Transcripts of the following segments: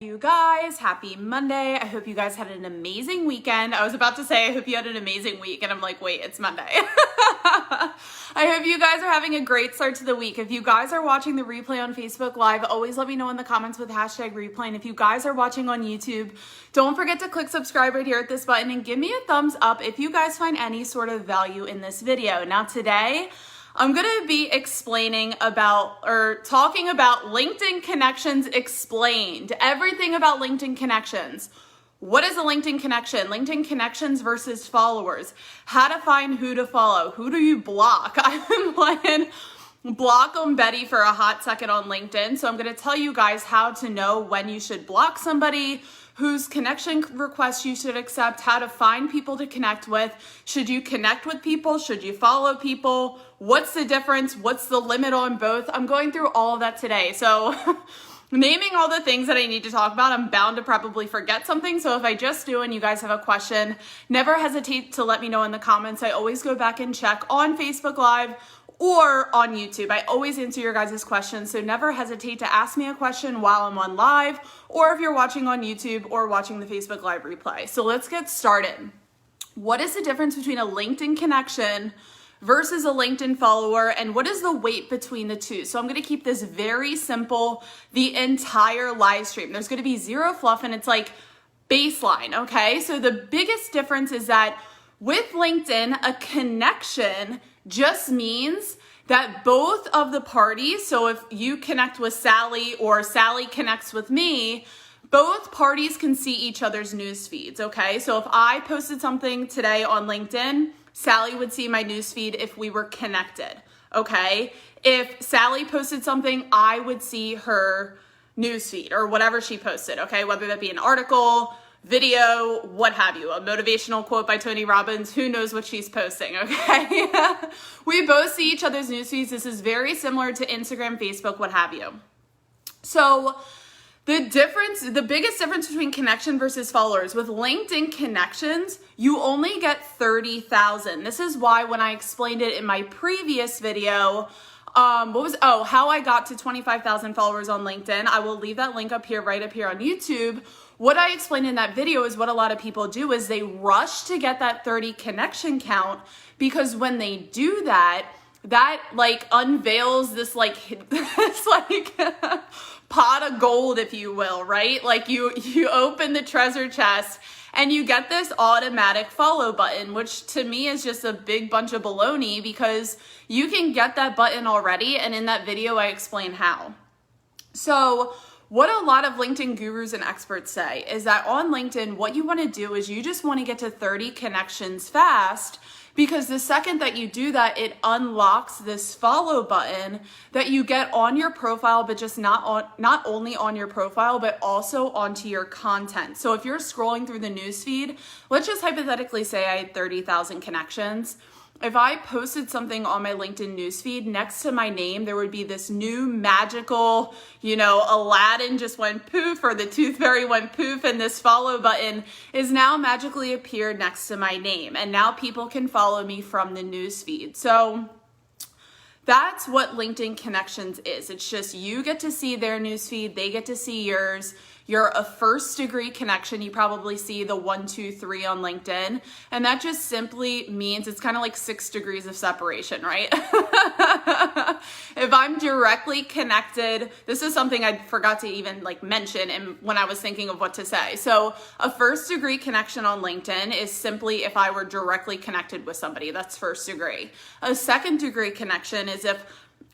You guys, happy Monday. I hope you guys had an amazing weekend. I was about to say I hope you had an amazing week and I'm like, wait, it's Monday. I hope you guys are having a great start to the week. If you guys are watching the replay on Facebook Live, always let me know in the comments with hashtag replay. And if you guys are watching on YouTube, don't forget to click subscribe right here at this button and give me a thumbs up if you guys find any sort of value in this video. Now today, I'm going to be explaining about or talking about LinkedIn Connections Explained. Everything about LinkedIn Connections. What is a LinkedIn connection? LinkedIn Connections versus followers. How to find who to follow. Who do you block? I've been playing Block on Betty for a hot second on LinkedIn. So I'm going to tell you guys how to know when you should block somebody, whose connection requests you should accept, how to find people to connect with. Should you connect with people? Should you follow people? What's the difference? What's the limit on both? I'm going through all of that today. So naming all the things that I need to talk about, I'm bound to probably forget something. So if I just do and you guys have a question, never hesitate to let me know in the comments. I always go back and check on Facebook Live or on YouTube. I always answer your guys' questions, so never hesitate to ask me a question while I'm on live, or if you're watching on YouTube or watching the Facebook Live replay. So let's get started. What is the difference between a LinkedIn connection versus a LinkedIn follower, and what is the weight between the two? So I'm gonna keep this very simple the entire live stream. There's gonna be zero fluff, and it's like baseline, okay? So the biggest difference is that with LinkedIn, a connection just means that both of the parties, so if you connect with Sally or Sally connects with me, both parties can see each other's news feeds, okay? So if I posted something today on LinkedIn, Sally would see my news feed if we were connected, okay? If Sally posted something, I would see her news feed or whatever she posted, okay? Whether that be an article, video, what have you, a motivational quote by Tony Robbins, who knows what she's posting, okay? We both see each other's news feeds. This is very similar to Instagram, Facebook, what have you. So the biggest difference between connection versus followers, with LinkedIn connections, you only get 30,000. This is why when I explained it in my previous video, how I got to 25,000 followers on LinkedIn. I will leave that link right up here on YouTube. What I explained in that video is what a lot of people do is they rush to get that 30 connection count, because when they do that like unveils this like pot of gold, if you will, right? Like you open the treasure chest and you get this automatic follow button, which to me is just a big bunch of baloney, because you can get that button already. And in that video, I explain how. So what a lot of LinkedIn gurus and experts say is that on LinkedIn, what you want to do is you just want to get to 30 connections fast, because the second that you do that, it unlocks this follow button that you get on your profile, but just not only on your profile, but also onto your content. So if you're scrolling through the newsfeed, let's just hypothetically say I had 30,000 connections. If I posted something on my LinkedIn newsfeed, next to my name, there would be this new magical, Aladdin just went poof, or the tooth fairy went poof, and this follow button is now magically appeared next to my name. And now people can follow me from the newsfeed. So that's what LinkedIn Connections is. It's just you get to see their newsfeed, they get to see yours. You're a first degree connection. You probably see the 1, 2, 3 on LinkedIn. And that just simply means it's kind of like 6 degrees of separation, right? If I'm directly connected, this is something I forgot to even mention when I was thinking of what to say. So a first degree connection on LinkedIn is simply if I were directly connected with somebody, that's first degree. A second degree connection is if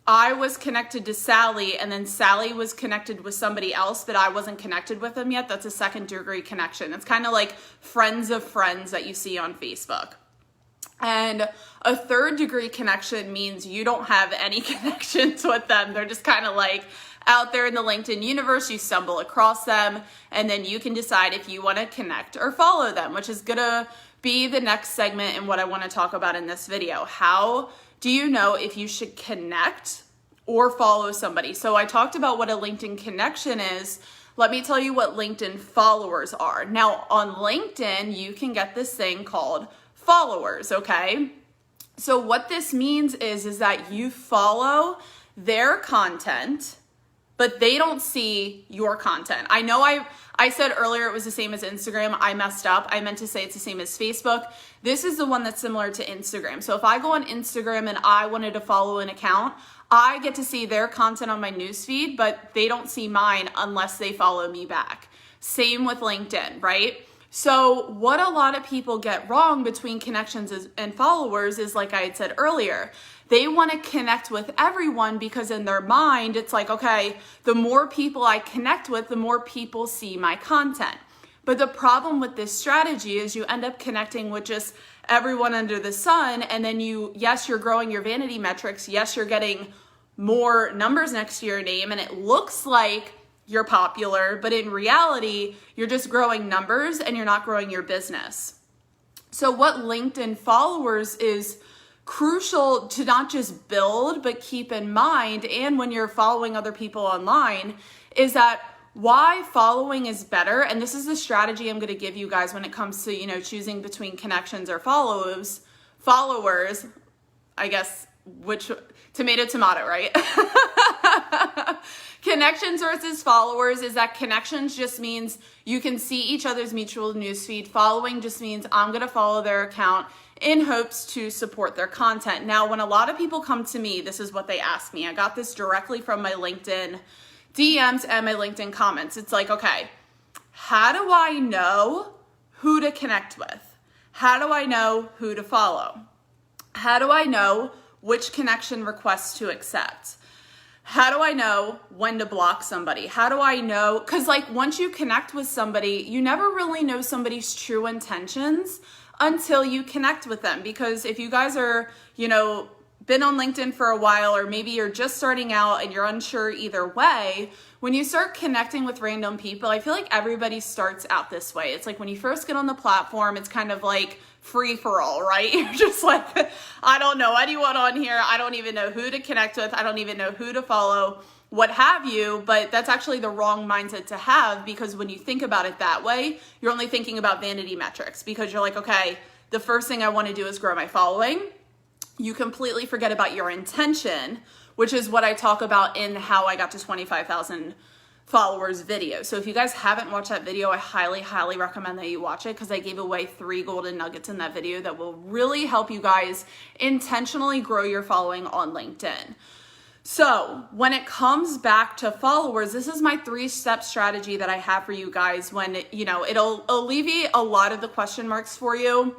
I was connected to Sally and then Sally was connected with somebody else, but I wasn't connected with them yet. That's a second degree connection. It's kind of like friends of friends that you see on Facebook. And a third degree connection means you don't have any connections with them. They're just kind of like out there in the LinkedIn universe. You stumble across them and then you can decide if you want to connect or follow them, which is going to be the next segment and what I want to talk about in this video. How do you know if you should connect or follow somebody? So I talked about what a LinkedIn connection is. Let me tell you what LinkedIn followers are. Now on LinkedIn, you can get this thing called followers, okay? So what this means is that you follow their content but they don't see your content. I know I said earlier it was the same as Instagram. I messed up. I meant to say it's the same as Facebook. This is the one that's similar to Instagram. So if I go on Instagram and I wanted to follow an account, I get to see their content on my newsfeed, but they don't see mine unless they follow me back. Same with LinkedIn, right? So what a lot of people get wrong between connections and followers is, like I had said earlier, they want to connect with everyone because in their mind, it's like, okay, the more people I connect with, the more people see my content. But the problem with this strategy is you end up connecting with just everyone under the sun. And then yes, you're growing your vanity metrics. Yes, you're getting more numbers next to your name. And it looks like you're popular, but in reality, you're just growing numbers and you're not growing your business. So what LinkedIn followers is crucial to not just build, but keep in mind, and when you're following other people online, is that why following is better. And this is the strategy I'm going to give you guys when it comes to, choosing between connections or followers, I guess, which tomato, right? Connections versus followers is that connections just means you can see each other's mutual newsfeed. Following just means I'm going to follow their account in hopes to support their content. Now, when a lot of people come to me, this is what they ask me. I got this directly from my LinkedIn DMs and my LinkedIn comments. It's like, okay, how do I know who to connect with? How do I know who to follow? How do I know which connection requests to accept? How do I know when to block somebody? How do I know? Because once you connect with somebody, you never really know somebody's true intentions until you connect with them. Because if you guys are, been on LinkedIn for a while, or maybe you're just starting out and you're unsure either way, when you start connecting with random people, I feel like everybody starts out this way. It's like when you first get on the platform, it's kind of like free for all, right? You're just like, I don't know anyone on here. I don't even know who to connect with. I don't even know who to follow, what have you. But that's actually the wrong mindset to have, because when you think about it that way, you're only thinking about vanity metrics, because you're like, okay, the first thing I want to do is grow my following. You completely forget about your intention, which is what I talk about in How I Got to 25,000 Followers video. So if you guys haven't watched that video, I highly, highly recommend that you watch it, because I gave away 3 golden nuggets in that video that will really help you guys intentionally grow your following on LinkedIn. So when it comes back to followers, this is my 3-step strategy that I have for you guys when, it'll alleviate a lot of the question marks for you.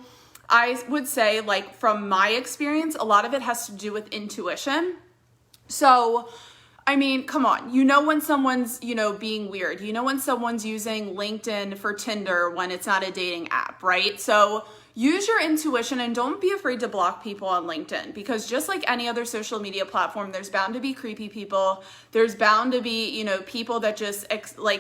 I would say, from my experience, a lot of it has to do with intuition. So, I mean, come on, when someone's, being weird, when someone's using LinkedIn for Tinder when it's not a dating app, right? So use your intuition and don't be afraid to block people on LinkedIn, because just like any other social media platform, there's bound to be creepy people. There's bound to be, people that just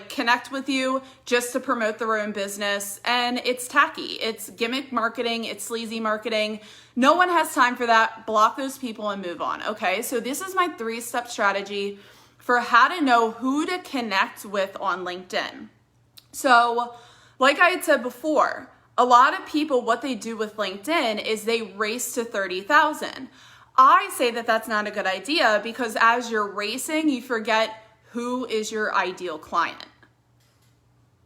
connect with you just to promote their own business. And it's tacky. It's gimmick marketing. It's sleazy marketing. No one has time for that. Block those people and move on. Okay. So this is my 3-step strategy for how to know who to connect with on LinkedIn. So like I had said before, a lot of people, what they do with LinkedIn is they race to 30,000. I say that that's not a good idea, because as you're racing, you forget who is your ideal client.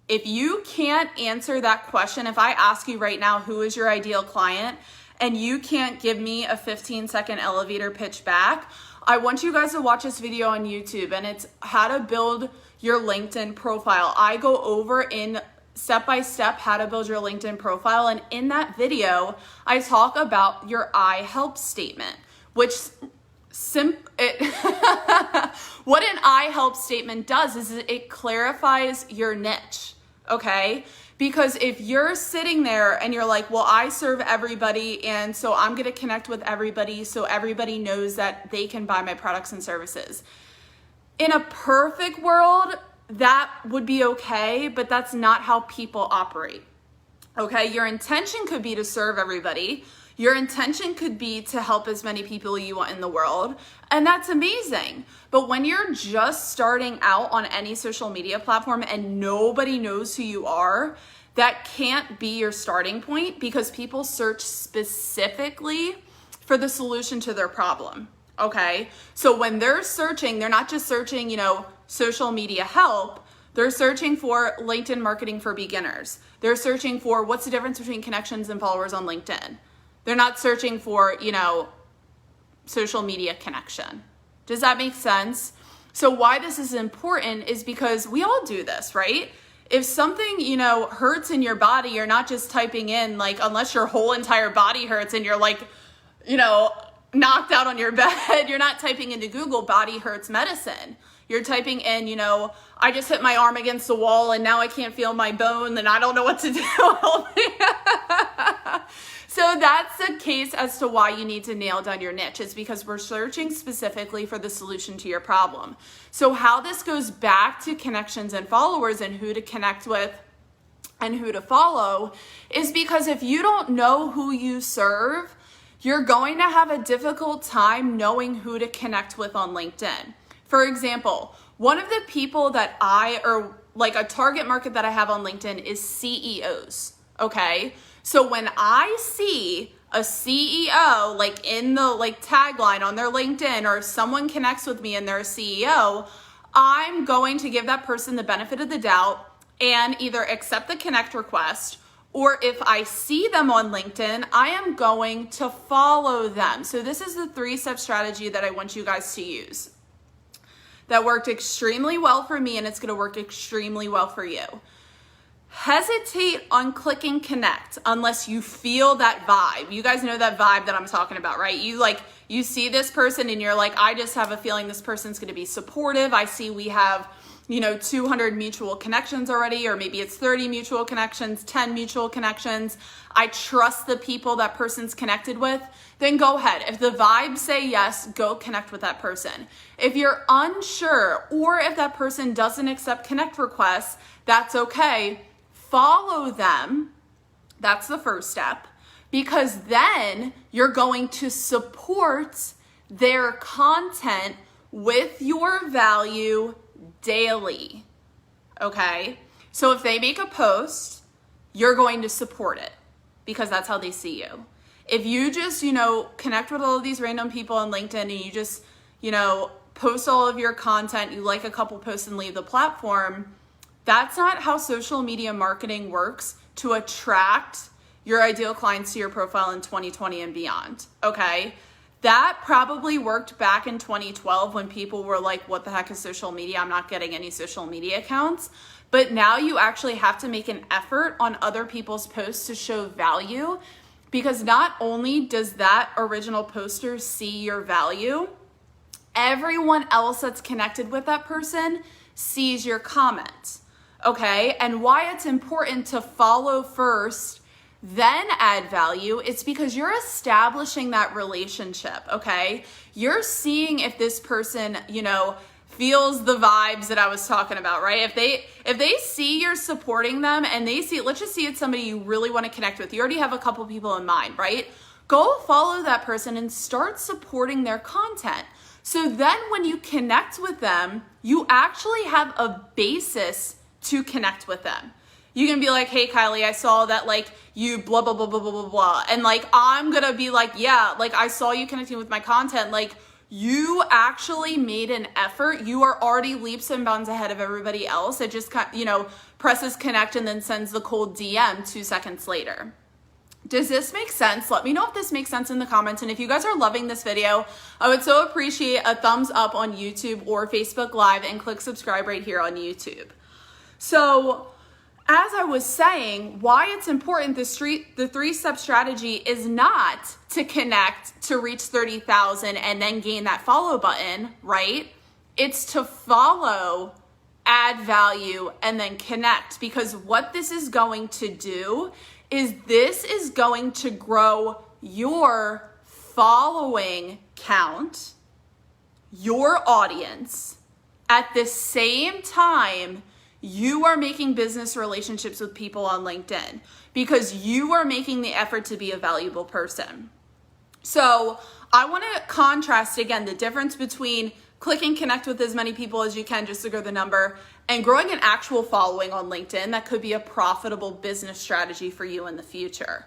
If you can't answer that question, if I ask you right now, who is your ideal client, and you can't give me a 15-second elevator pitch back, I want you guys to watch this video on YouTube, and it's how to build your LinkedIn profile. I go over in step-by-step how to build your LinkedIn profile. And in that video, I talk about your I help statement, which what an I help statement does is it clarifies your niche, okay? Because if you're sitting there and you're like, well, I serve everybody, and so I'm going to connect with everybody so everybody knows that they can buy my products and services. In a perfect world, that would be okay, but that's not how people operate. Okay, your intention could be to serve everybody. Your intention could be to help as many people you want in the world, and that's amazing. But when you're just starting out on any social media platform and nobody knows who you are, that can't be your starting point, because people search specifically for the solution to their problem. Okay, so when they're searching, they're not just searching, social media help, they're searching for LinkedIn marketing for beginners. They're searching for what's the difference between connections and followers on LinkedIn. They're not searching for, social media connection. Does that make sense? So why this is important is because we all do this, right? If something, hurts in your body, you're not just typing in, unless your whole entire body hurts and you're knocked out on your bed, you're not typing into Google, body hurts medicine. You're typing in, I just hit my arm against the wall and now I can't feel my bone and I don't know what to do. So that's the case as to why you need to nail down your niche. It's because we're searching specifically for the solution to your problem. So how this goes back to connections and followers and who to connect with and who to follow is because if you don't know who you serve, you're going to have a difficult time knowing who to connect with on LinkedIn. For example, one of the people that a target market that I have on LinkedIn is CEOs, okay? So when I see a CEO, in the tagline on their LinkedIn, or if someone connects with me and they're a CEO, I'm going to give that person the benefit of the doubt and either accept the connect request, or if I see them on LinkedIn, I am going to follow them. So this is the 3-step strategy that I want you guys to use. That worked extremely well for me, and it's going to work extremely well for you. Hesitate on clicking connect unless you feel that vibe. You guys know that vibe that I'm talking about, right? You see this person and you're like, I just have a feeling this person's going to be supportive. I see we have, 200 mutual connections already, or maybe it's 30 mutual connections, 10 mutual connections. I trust the people that person's connected with. Then go ahead. If the vibes say yes, go connect with that person. If you're unsure, or if that person doesn't accept connect requests, that's okay. Follow them. That's the first step, because then you're going to support their content with your value daily. Okay? So if they make a post, you're going to support it because that's how they see you. If you just, connect with all of these random people on LinkedIn and you just, post all of your content, you like a couple posts and leave the platform, that's not how social media marketing works to attract your ideal clients to your profile in 2020 and beyond, okay? That probably worked back in 2012 when people were like, what the heck is social media? I'm not getting any social media accounts. But now you actually have to make an effort on other people's posts to show value, because not only does that original poster see your value, everyone else that's connected with that person sees your comment. Okay, and why it's important to follow first, then add value, it's because you're establishing that relationship, okay? You're seeing if this person, feels the vibes that I was talking about, right? If they see you're supporting them and they see, let's just see it's somebody you really want to connect with. You already have a couple people in mind, right? Go follow that person and start supporting their content. So then when you connect with them, you actually have a basis to connect with them. You can be like, hey, Kylie, I saw that you blah, blah, blah, blah, blah, blah, blah. And I'm going to be like, yeah, I saw you connecting with my content. You actually made an effort. You are already leaps and bounds ahead of everybody else. It just, presses connect and then sends the cold DM 2 seconds later. Does this make sense? Let me know if this makes sense in the comments. And if you guys are loving this video, I would so appreciate a thumbs up on YouTube or Facebook Live, and click subscribe right here on YouTube. So as I was saying, why it's important, the 3-step strategy is not to connect to reach 30,000 and then gain that follow button, right? It's to follow, add value, and then connect. Because what this is going to do is this is going to grow your following count, your audience, at the same time you are making business relationships with people on LinkedIn, because you are making the effort to be a valuable person. So I want to contrast again the difference between clicking connect with as many people as you can just to grow the number, and growing an actual following on LinkedIn that could be a profitable business strategy for you in the future.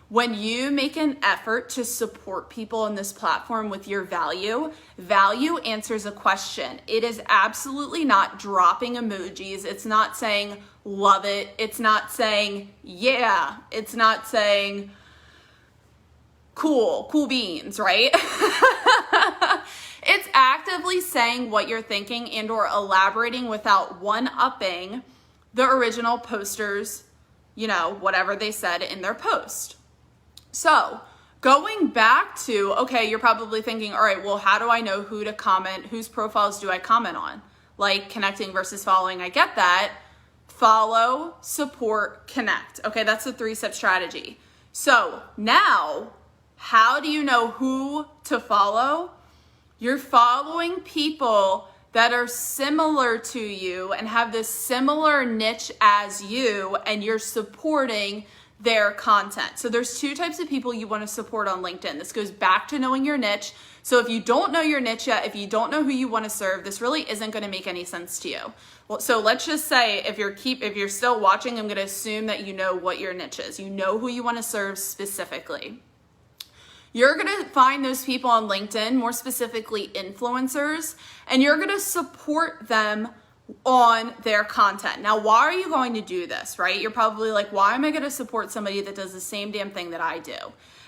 When you make an effort to support people on this platform with your value answers a question. It is absolutely not dropping emojis. It's not saying love it. It's not saying yeah. It's not saying cool beans, right? It's actively saying what you're thinking and or elaborating without one-upping the original posters, whatever they said in their post. So going back to, okay, you're probably thinking, all right, well, how do I know who to comment? Whose profiles do I comment on? Like connecting versus following. I get that. Follow, support, connect. Okay, that's the 3-step strategy. So now, how do you know who to follow? You're following people that are similar to you and have this similar niche as you, and you're supporting their content. So there's 2 types of people you want to support on LinkedIn. This goes back to knowing your niche. So if you don't know your niche yet, if you don't know who you want to serve, this really isn't going to make any sense to you. Well, so let's just say if you're still watching, I'm going to assume that you know what your niche is. You know who you want to serve specifically. You're going to find those people on LinkedIn, more specifically influencers, and you're going to support them on their content. Now, why are you going to do this, right? You're probably like, why am I going to support somebody that does the same damn thing that I do?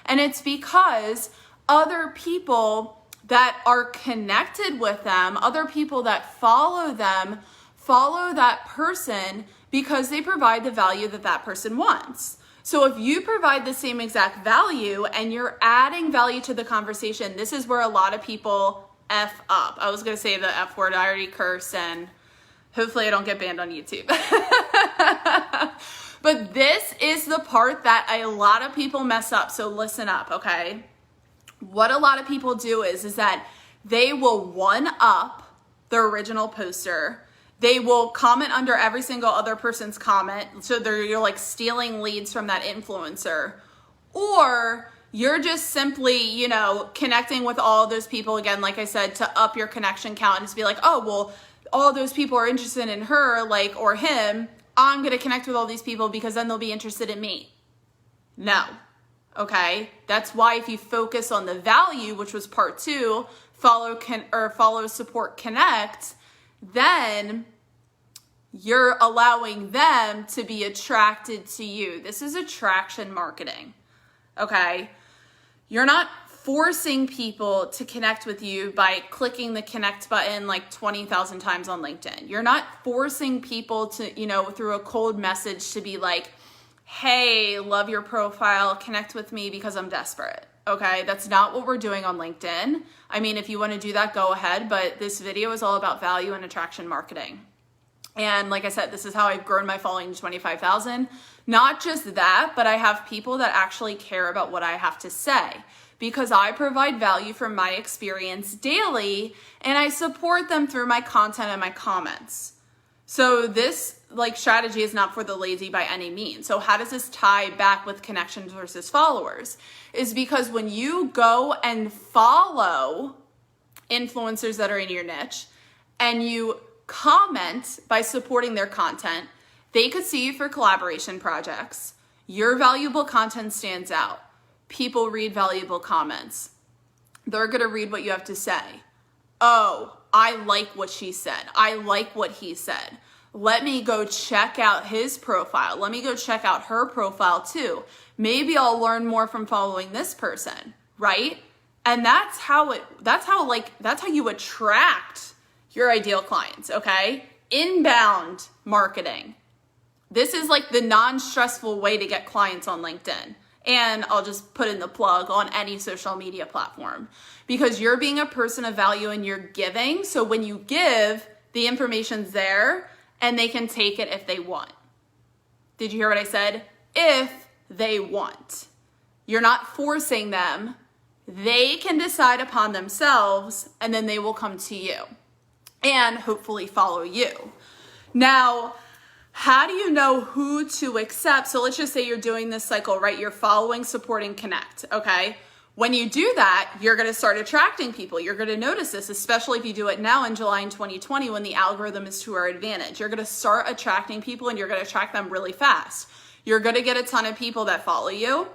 And it's because other people that are connected with them, other people that follow them, follow that person because they provide the value that that person wants. So if you provide the same exact value and you're adding value to the conversation, this is where a lot of people F up. I was going to say the F word, I already curse, and hopefully I don't get banned on YouTube. But this is the part that a lot of people mess up. So listen up, okay? What a lot of people do is that they will one-up their original poster. They will comment under every single other person's comment. So you're like stealing leads from that influencer. Or you're just simply, connecting with all of those people, again, like I said, to up your connection count and just be like, oh, well, all those people are interested in her, or him. I'm going to connect with all these people because then they'll be interested in me. No. Okay. That's why if you focus on the value, which was part 2, follow, support, connect, then you're allowing them to be attracted to you. This is attraction marketing. Okay. You're not forcing people to connect with you by clicking the connect button like 20,000 times on LinkedIn. You're not forcing people to, through a cold message to be like, hey, love your profile, connect with me because I'm desperate. Okay, that's not what we're doing on LinkedIn. I mean, if you want to do that, go ahead, but this video is all about value and attraction marketing. And like I said, this is how I've grown my following to 25,000. Not just that, but I have people that actually care about what I have to say because I provide value from my experience daily and I support them through my content and my comments. So this strategy is not for the lazy by any means. So how does this tie back with connections versus followers? Is because when you go and follow influencers that are in your niche and you comment by supporting their content, they could see you for collaboration projects. Your valuable content stands out. People read valuable comments. They're going to read what you have to say. Oh, I like what she said. I like what he said. Let me go check out his profile. Let me go check out her profile too. Maybe I'll learn more from following this person, right? And that's how you attract your ideal clients, okay? Inbound marketing. This is like the non-stressful way to get clients on LinkedIn. And I'll just put in the plug on any social media platform because you're being a person of value and you're giving. So when you give, the information's there and they can take it if they want. Did you hear what I said? If they want. You're not forcing them. They can decide upon themselves and then they will come to you and hopefully follow you. Now, how do you know who to accept? So let's just say you're doing this cycle, right? You're following, supporting, connect, okay? When you do that, you're going to start attracting people. You're going to notice this, especially if you do it now in July in 2020 when the algorithm is to our advantage. You're going to start attracting people and you're going to attract them really fast. You're going to get a ton of people that follow you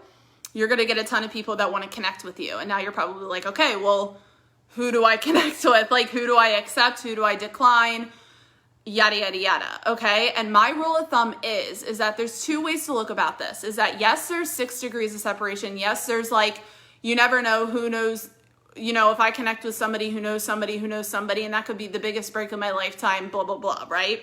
you're going to get a ton of people that want to connect with you. And now you're probably like, okay, well, who do I connect with? Like, who do I accept? Who do I decline? Yada, yada, yada. Okay. And my rule of thumb is that there's two ways to look about this, is that yes, there's 6 degrees of separation. Yes, there's like, you never know who knows, you know, if I connect with somebody who knows somebody who knows somebody, and that could be the biggest break of my lifetime, blah, blah, blah, right?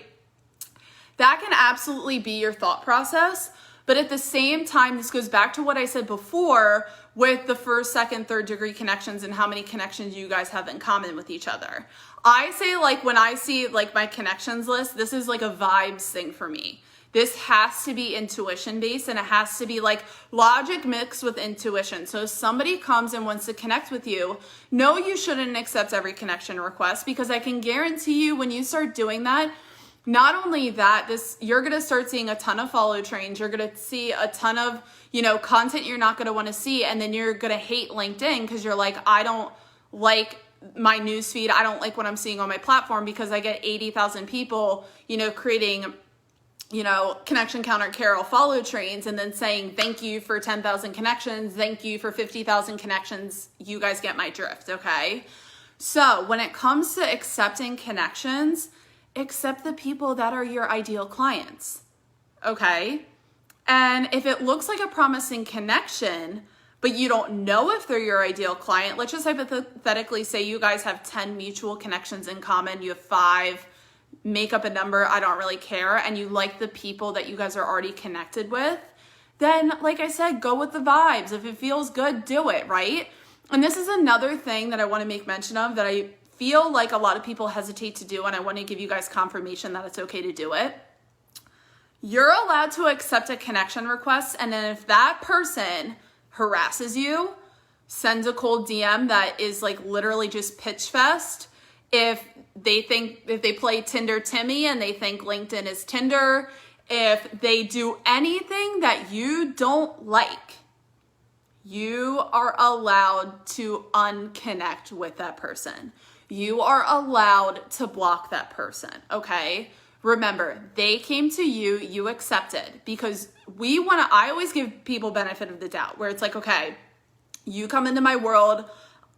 That can absolutely be your thought process. But at the same time, this goes back to what I said before with the first, second, third degree connections and how many connections you guys have in common with each other. I say, like, when I see like my connections list, this is like a vibes thing for me. This has to be intuition based, and it has to be like logic mixed with intuition. So if somebody comes and wants to connect with you, no, you shouldn't accept every connection request, because I can guarantee you when you start doing that, not only that, you're going to start seeing a ton of follow trains. You're going to see a ton of, you know, content you're not going to want to see. And then you're going to hate LinkedIn because you're like, I don't like my newsfeed. I don't like what I'm seeing on my platform because I get 80,000 people, you know, creating, you know, connection counter Carol follow trains and then saying, thank you for 10,000 connections. Thank you for 50,000 connections. You guys get my drift. Okay. So when it comes to accepting connections, accept the people that are your ideal clients, okay? And if it looks like a promising connection, but you don't know if they're your ideal client, let's just hypothetically say you guys have 10 mutual connections in common, you have 5, make up a number, I don't really care, and you like the people that you guys are already connected with, then like I said, go with the vibes. If it feels good, do it, right? And this is another thing that I want to make mention of that I feel like a lot of people hesitate to do, and I want to give you guys confirmation that it's okay to do it. You're allowed to accept a connection request, and then if that person harasses you, sends a cold DM that is like literally just pitch fest, if they play Tinder Timmy and they think LinkedIn is Tinder, if they do anything that you don't like, you are allowed to unconnect with that person. You are allowed to block that person, okay? Remember, they came to you, you accepted, because I always give people benefit of the doubt, where it's like, okay, you come into my world,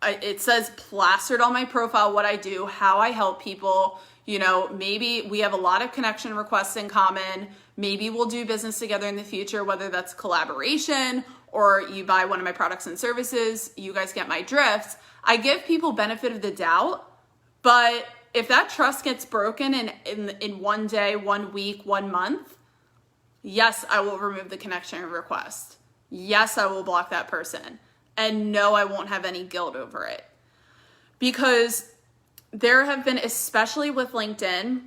it says plastered on my profile what I do, how I help people, you know, maybe we have a lot of connection requests in common, maybe we'll do business together in the future, whether that's collaboration or you buy one of my products and services, you guys get my drift. I give people benefit of the doubt, but if that trust gets broken in one day, 1 week, 1 month, yes, I will remove the connection request. Yes, I will block that person. And no, I won't have any guilt over it. Because there have been, especially with LinkedIn,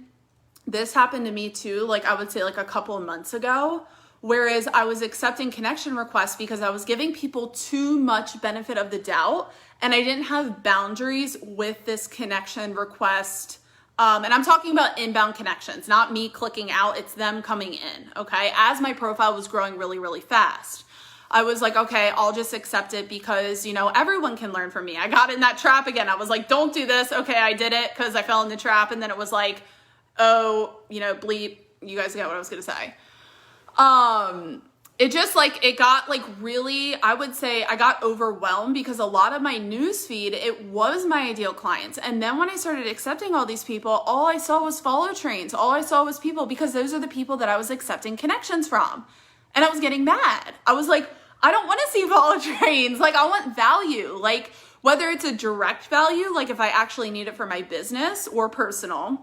this happened to me too, like I would say like a couple of months ago, whereas I was accepting connection requests because I was giving people too much benefit of the doubt, and I didn't have boundaries with this connection request. And I'm talking about inbound connections, not me clicking out, it's them coming in, okay? As my profile was growing really, really fast, I was like, okay, I'll just accept it because, you know, everyone can learn from me. I got in that trap again. I was like, don't do this. Okay, I did it because I fell in the trap. And then it was like, oh, you know, bleep, you guys get what I was going to say. It just like, it got like really, I would say I got overwhelmed because a lot of my newsfeed, it was my ideal clients. And then when I started accepting all these people, all I saw was follow trains. All I saw was people, because those are the people that I was accepting connections from. And I was getting mad. I was like, I don't want to see follow trains. Like, I want value. Like, whether it's a direct value, like if I actually need it for my business or personal,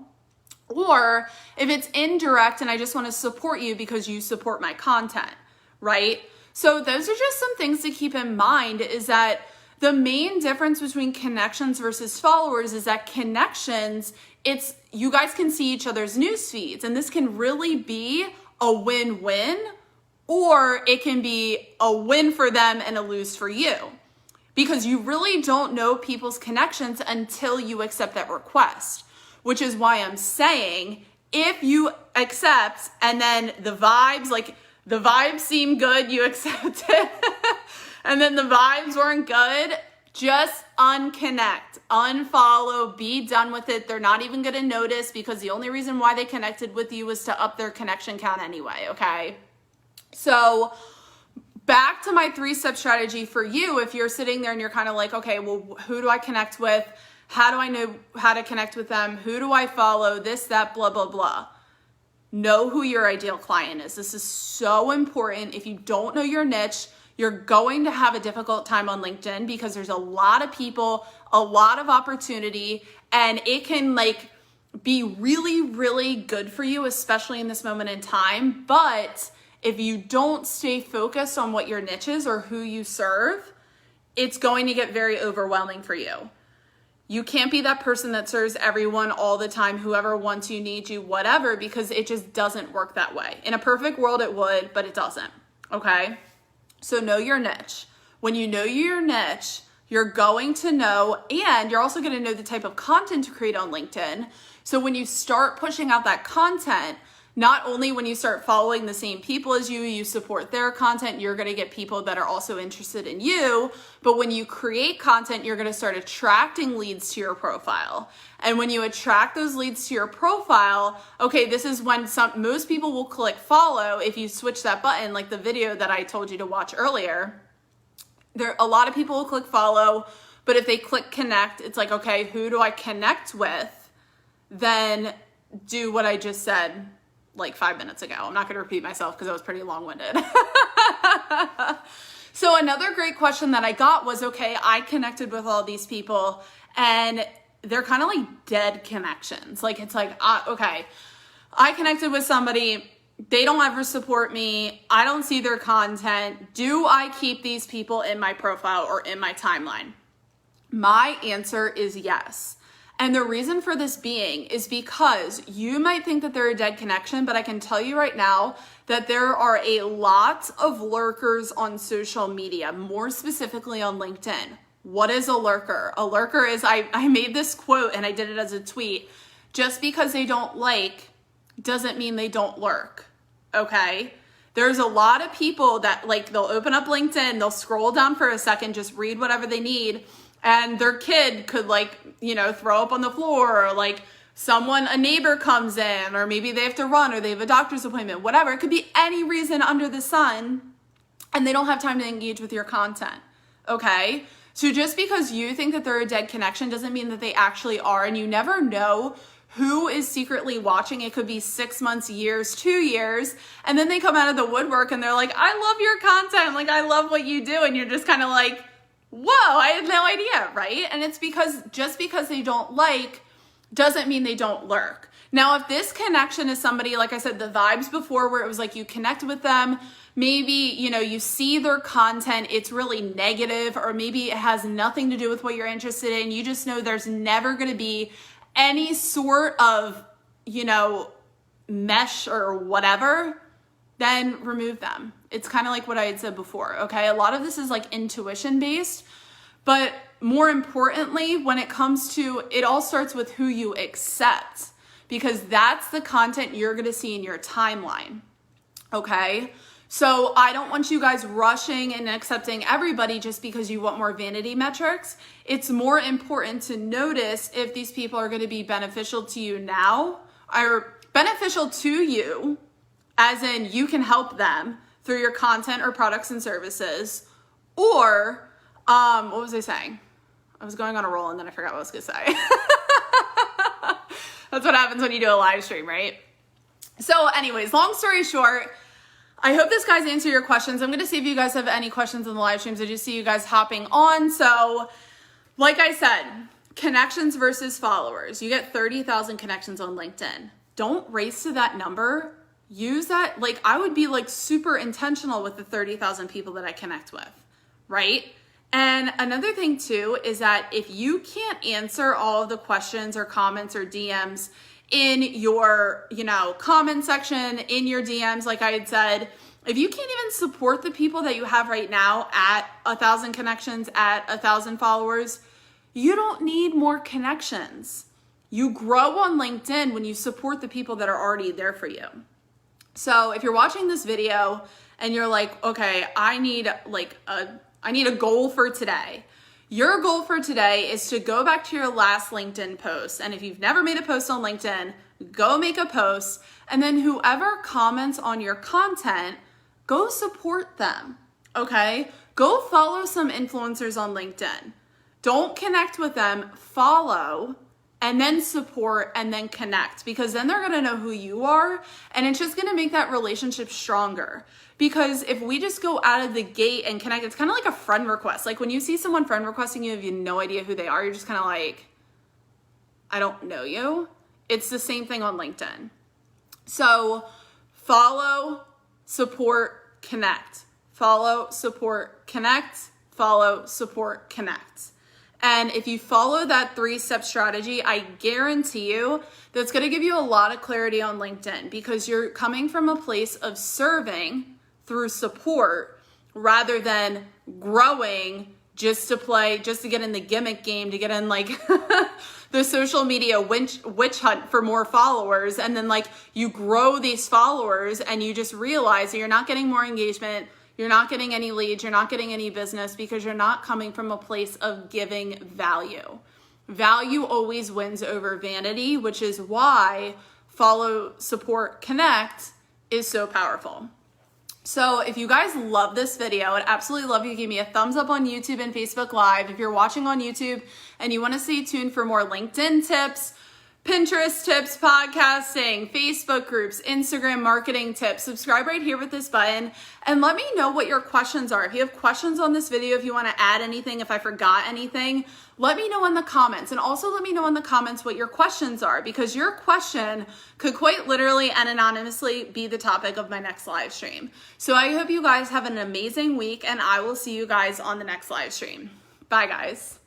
or if it's indirect and I just want to support you because you support my content, right? So those are just some things to keep in mind, is that the main difference between connections versus followers is that connections, it's you guys can see each other's news feeds, and this can really be a win-win, or it can be a win for them and a lose for you, because you really don't know people's connections until you accept that request, which is why I'm saying if you accept and then the vibes, like the vibes seem good, you accept it, and then the vibes weren't good, just unconnect, unfollow, be done with it. They're not even going to notice, because the only reason why they connected with you was to up their connection count anyway, okay? So back to my 3-step strategy for you. If you're sitting there and you're kind of like, okay, well, who do I connect with? How do I know how to connect with them? Who do I follow? This, that, blah, blah, blah. Know who your ideal client is. This is so important. If you don't know your niche, you're going to have a difficult time on LinkedIn because there's a lot of people, a lot of opportunity, and it can like be really, really good for you, especially in this moment in time. But if you don't stay focused on what your niche is or who you serve, it's going to get very overwhelming for you. You can't be that person that serves everyone all the time, whoever wants you, needs you, whatever, because it just doesn't work that way. In a perfect world, it would, but it doesn't, okay? So know your niche. When you know your niche, you're going to know, and you're also going to know the type of content to create on LinkedIn. So when you start pushing out that content, not only when you start following the same people as you support their content, you're going to get people that are also interested in you. But when you create content, you're going to start attracting leads to your profile. And when you attract those leads to your profile, okay, this is when most people will click follow if you switch that button, like the video that I told you to watch earlier. A lot of people will click follow, but if they click connect, it's like, okay, who do I connect with? Then do what I just said like 5 minutes ago. I'm not going to repeat myself because I was pretty long-winded. So another great question that I got was, okay, I connected with all these people and they're kind of like dead connections. Like it's like, okay, I connected with somebody, they don't ever support me, I don't see their content. Do I keep these people in my profile or in my timeline? My answer is yes. And the reason for this being is because you might think that they're a dead connection, but I can tell you right now that there are a lot of lurkers on social media, more specifically on LinkedIn. What is a lurker? A lurker is, I made this quote and I did it as a tweet. Just because they don't like doesn't mean they don't lurk, okay? There's a lot of people that like, they'll open up LinkedIn, they'll scroll down for a second, just read whatever they need, and their kid could like, you know, throw up on the floor, or like a neighbor comes in, or maybe they have to run, or they have a doctor's appointment, whatever. It could be any reason under the sun, and they don't have time to engage with your content, okay? So just because you think that they're a dead connection doesn't mean that they actually are, and you never know who is secretly watching. It could be 6 months, years, 2 years, and then they come out of the woodwork and they're like, I love your content, like I love what you do, and you're just kind of like, whoa, I had no idea, right? And it's because just because they don't like doesn't mean they don't lurk. Now, if this connection is somebody, like I said, the vibes before where it was like you connect with them, maybe, you know, you see their content, it's really negative, or maybe it has nothing to do with what you're interested in. You just know there's never going to be any sort of, you know, mesh or whatever, then remove them. It's kind of like what I had said before, okay? A lot of this is like intuition based, but more importantly, when it comes to, it all starts with who you accept, because that's the content you're gonna see in your timeline, okay? So I don't want you guys rushing and accepting everybody just because you want more vanity metrics. It's more important to notice if these people are gonna be beneficial to you now, or beneficial to you, as in you can help them through your content or products and services, or, what was I saying? I was going on a roll and then I forgot what I was gonna say. That's what happens when you do a live stream, right? So anyways, long story short, I hope this guys answer your questions. I'm gonna see if you guys have any questions in the live streams. I just see you guys hopping on. So like I said, connections versus followers. You get 30,000 connections on LinkedIn. Don't race to that number. Use that, like I would be like super intentional with the 30,000 people that I connect with, right? And another thing too is that if you can't answer all of the questions or comments or DMs in your, you know, comment section, in your DMs, like I had said, if you can't even support the people that you have right now at 1,000 connections, at 1,000 followers, you don't need more connections. You grow on LinkedIn when you support the people that are already there for you. So if you're watching this video and you're like, okay, I need a goal for today. Your goal for today is to go back to your last LinkedIn post. And if you've never made a post on LinkedIn, go make a post. And then whoever comments on your content, go support them. okay? Go follow some influencers on LinkedIn. Don't connect with them, follow, and then support, and then connect, because then they're gonna know who you are, and it's just gonna make that relationship stronger. Because if we just go out of the gate and connect, it's kind of like a friend request. Like when you see someone friend requesting you, if you have no idea who they are, you're just kind of like, I don't know you. It's the same thing on LinkedIn. So follow, support, connect. Follow, support, connect. Follow, support, connect. And if you follow that 3-step strategy, I guarantee you that's going to give you a lot of clarity on LinkedIn, because you're coming from a place of serving through support rather than growing just to play, just to get in the gimmick game, to get in like the social media witch hunt for more followers. And then like you grow these followers and you just realize that you're not getting more engagement. You're not getting any leads, you're not getting any business, because you're not coming from a place of giving value. Value always wins over vanity, which is why follow, support, connect is so powerful. So if you guys love this video, I'd absolutely love you to give me a thumbs up on YouTube and Facebook Live. If you're watching on YouTube and you want to stay tuned for more LinkedIn tips, Pinterest tips, podcasting, Facebook groups, Instagram marketing tips, subscribe right here with this button, and let me know what your questions are. If you have questions on this video, if you want to add anything, if I forgot anything, let me know in the comments. And also let me know in the comments what your questions are, because your question could quite literally and anonymously be the topic of my next live stream. So I hope you guys have an amazing week, and I will see you guys on the next live stream. Bye guys.